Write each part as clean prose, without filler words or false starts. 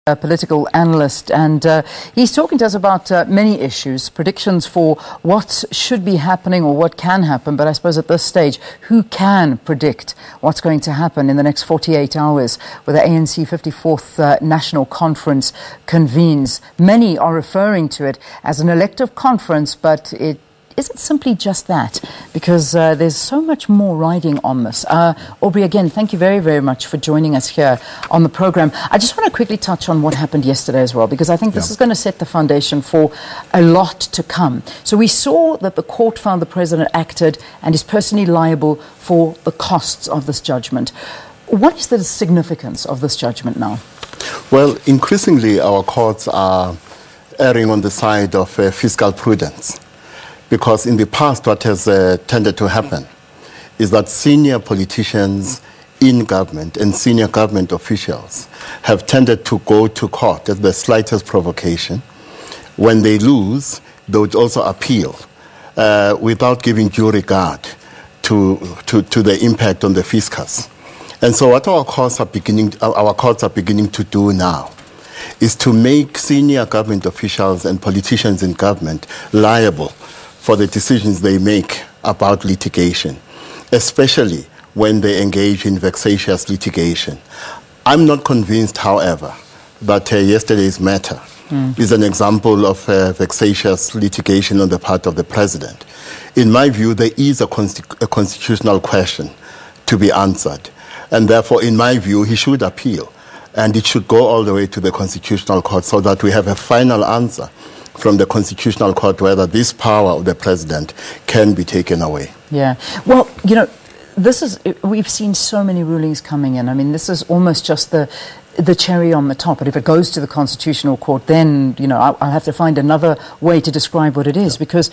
A political analyst, and he's talking to us about many issues, predictions for what should be happening or what can happen. But I suppose at this stage, who can predict what's going to happen in the next 48 hours when the ANC 54th National Conference convenes? Many are referring to it as an elective conference, but is it simply just that? Because there's so much more riding on this. Aubrey, again, thank you very, very much for joining us here on the program. I just want to quickly touch on what happened yesterday as well, because I think this is going to set the foundation for a lot to come. So we saw that the court found the president acted and is personally liable for the costs of this judgment. What is the significance of this judgment now? Well, increasingly our courts are erring on the side of fiscal prudence. Because in the past, what has tended to happen is that senior politicians in government and senior government officials have tended to go to court at the slightest provocation. When they lose, they would also appeal without giving due regard to the impact on the fiscus. And so what our courts are beginning to do now is to make senior government officials and politicians in government liable for the decisions they make about litigation, especially when they engage in vexatious litigation. I'm not convinced, however, that yesterday's matter is an example of vexatious litigation on the part of the president. In my view, there is a constitutional question to be answered, and therefore, in my view, he should appeal, and it should go all the way to the Constitutional Court so that we have a final answer from the Constitutional Court whether this power of the president can be taken away. Yeah. Well, you know, we've seen so many rulings coming in. I mean, this is almost just the cherry on the top. But if it goes to the Constitutional Court, then, you know, I'll have to find another way to describe what it is. Because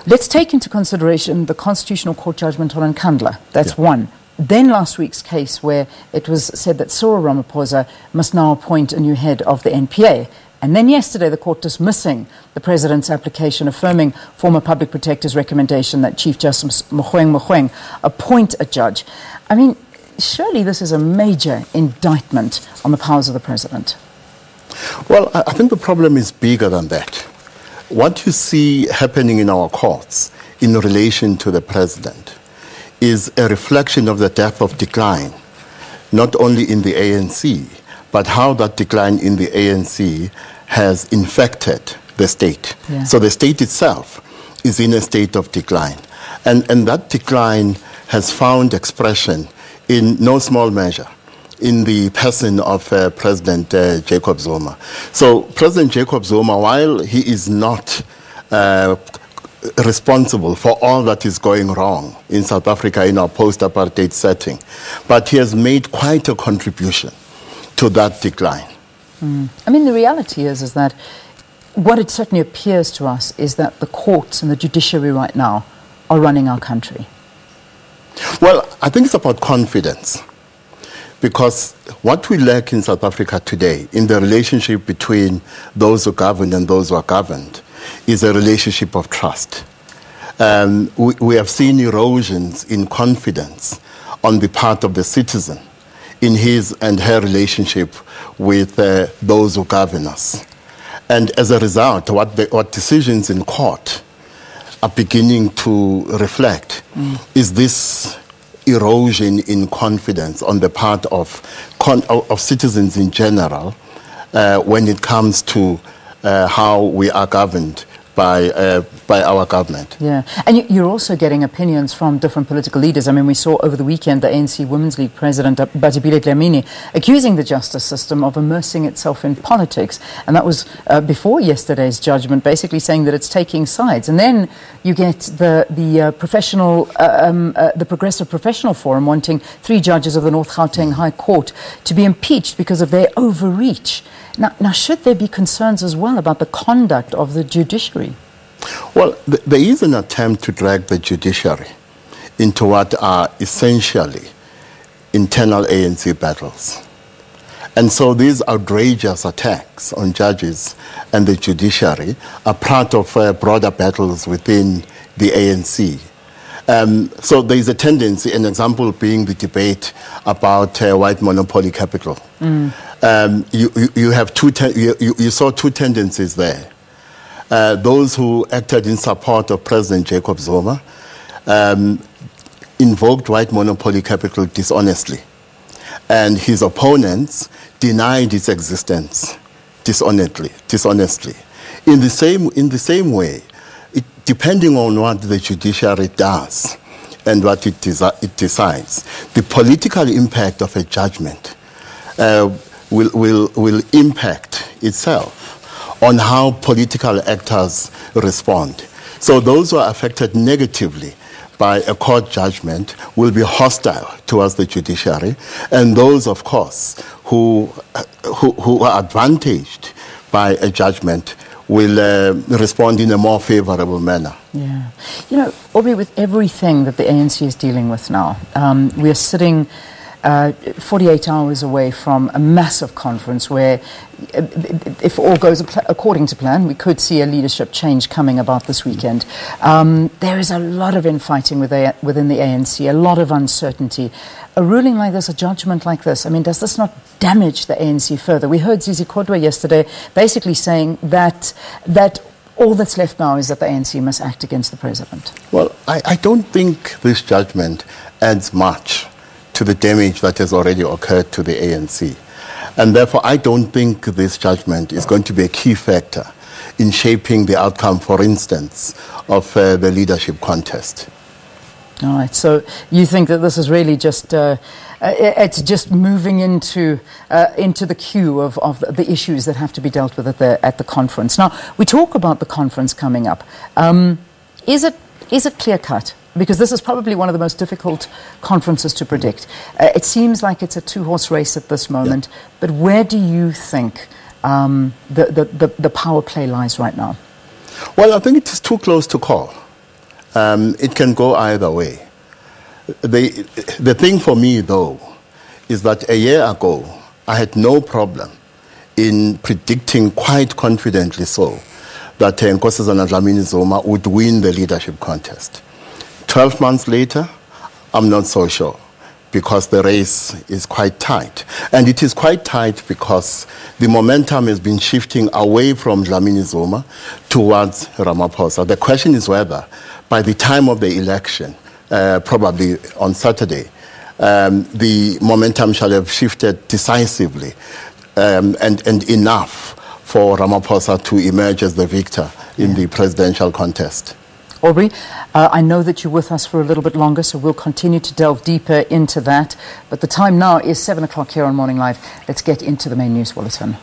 let's take into consideration the Constitutional Court judgment on Nkandla. That's one. Then last week's case where it was said that Cyril Ramaphosa must now appoint a new head of the NPA. And then yesterday, the court dismissing the president's application, affirming former Public Protector's recommendation that Chief Justice Mogoeng appoint a judge. I mean, surely this is a major indictment on the powers of the president. Well, I think the problem is bigger than that. What you see happening in our courts in relation to the president is a reflection of the depth of decline, not only in the ANC, but how that decline in the ANC has infected the state. Yeah. So the state itself is in a state of decline. And that decline has found expression in no small measure in the person of President Jacob Zuma. So President Jacob Zuma, while he is not responsible for all that is going wrong in South Africa in our post-apartheid setting, but he has made quite a contribution to that decline. I mean, the reality is that what it certainly appears to us is that the courts and the judiciary right now are running our country. Well, I think it's about confidence, because what we lack in South Africa today in the relationship between those who govern and those who are governed is a relationship of trust. We have seen erosions in confidence on the part of the citizen in his and her relationship with those who govern us. And as a result, what decisions in court are beginning to reflect is this erosion in confidence on the part of citizens in general when it comes to how we are governed by our government. Yeah, and you're also getting opinions from different political leaders. I mean, we saw over the weekend the ANC Women's League President, Batibile Dlamini, accusing the justice system of immersing itself in politics. And that was before yesterday's judgment, basically saying that it's taking sides. And then you get the Progressive Professional Forum wanting 3 judges of the North Gauteng High Court to be impeached because of their overreach. Now, should there be concerns as well about the conduct of the judiciary? Well, there is an attempt to drag the judiciary into what are essentially internal ANC battles. And so these outrageous attacks on judges and the judiciary are part of broader battles within the ANC. So there is a tendency, an example being the debate about white monopoly capital. you saw two tendencies there. Those who acted in support of President Jacob Zuma invoked white monopoly capital dishonestly, and his opponents denied its existence dishonestly. In the same way, depending on what the judiciary does and what it decides, the political impact of a judgment will impact itself on how political actors respond. So those who are affected negatively by a court judgment will be hostile towards the judiciary, and those, of course, who are advantaged by a judgment will respond in a more favorable manner. Yeah. You know, Aubrey, with everything that the ANC is dealing with now, we are sitting 48 hours away from a massive conference where, if all goes according to plan, we could see a leadership change coming about this weekend. There is a lot of infighting within the ANC, a lot of uncertainty. A ruling like this, a judgment like this, I mean, does this not damage the ANC further? We heard Zizi Kodwa yesterday basically saying that all that's left now is that the ANC must act against the president. Well, I don't think this judgment adds much to the damage that has already occurred to the ANC. And therefore, I don't think this judgment is going to be a key factor in shaping the outcome, for instance, of the leadership contest. All right, so you think that this is really just, it's just moving into the queue of the issues that have to be dealt with at the conference. Now, we talk about the conference coming up. Is it clear-cut? Because this is probably one of the most difficult conferences to predict. It seems like it's a two-horse race at this moment, yeah. But where do you think the power play lies right now? Well, I think it is too close to call. It can go either way. The thing for me, though, is that a year ago, I had no problem in predicting quite confidently so that Nkosazana Dlamini Zuma would win the leadership contest. 12 months later, I'm not so sure, because the race is quite tight. And it is quite tight because the momentum has been shifting away from Dlamini Zuma towards Ramaphosa. The question is whether, by the time of the election, probably on Saturday, the momentum shall have shifted decisively and enough for Ramaphosa to emerge as the victor in the presidential contest. Aubrey, I know that you're with us for a little bit longer, so we'll continue to delve deeper into that. But the time now is 7 o'clock here on Morning Live. Let's get into the main news bulletin.